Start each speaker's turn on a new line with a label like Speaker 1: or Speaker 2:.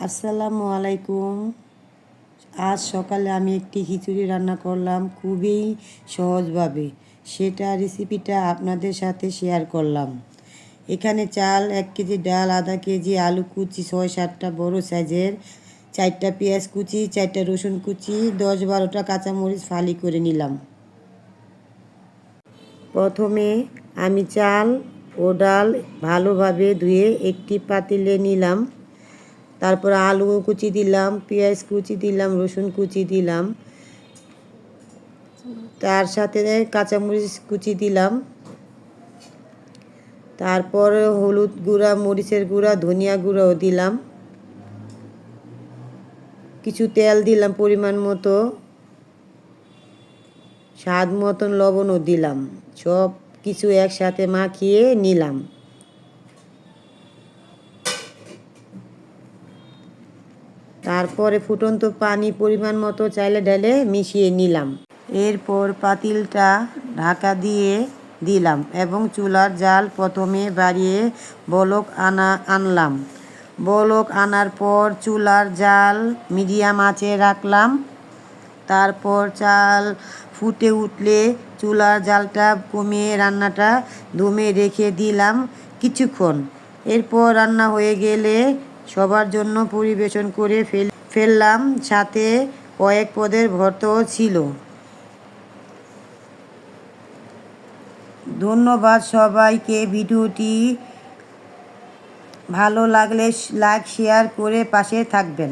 Speaker 1: আসসালামু আলাইকুম। আজ সকালে আমি একটি খিচুড়ি রান্না করলাম খুবই সহজভাবে। সেটা রেসিপিটা আপনাদের সাথে শেয়ার করলাম। এখানে চাল 1 কেজি, ডাল আধা কেজি, আলু কুচি 6-7টা বড় সাইজের, 4টা পেঁয়াজ কুচি, 4টা রসুন কুচি, 10-12টা কাঁচামরিচ ফালি করে নিলাম। প্রথমে আমি চাল ও ডাল ভালোভাবে ধুয়ে একটি পাতিলে নিলাম। তারপর আলু কুচি দিলাম, পেঁয়াজ কুচি দিলাম, রসুন কুচি দিলাম, তার সাথে কাঁচামরিচ কুচি দিলাম। তারপর হলুদ গুঁড়া, মরিচের গুঁড়া, ধনিয়া গুঁড়াও দিলাম। কিছু তেল দিলাম পরিমাণ মতো, স্বাদ মতন লবণও দিলাম। সব কিছু একসাথে মাখিয়ে নিলাম। তারপরে ফুটন্ত পানি পরিমাণ মতো চাইলে ঢেলে মিশিয়ে নিলাম। এরপর পাতিলটা ঢাকা দিয়ে দিলাম এবং চুলার জাল প্রথমে বাড়িয়ে আনলাম। বলক আনার পর চুলার জাল মিডিয়াম আঁচে রাখলাম। তারপর চাল ফুটে উঠলে চুলার জালটা কমিয়ে রান্নাটা দমে রেখে দিলাম কিছুক্ষণ। এরপর রান্না হয়ে গেলে সবার জন্য পরিবেশন করে ফেললাম। সাথে কয়েক পদের ভর্তাও ছিল। ধন্যবাদ সবাইকে। ভিডিওটি ভালো লাগলে লাইক শেয়ার করে পাশে থাকবেন।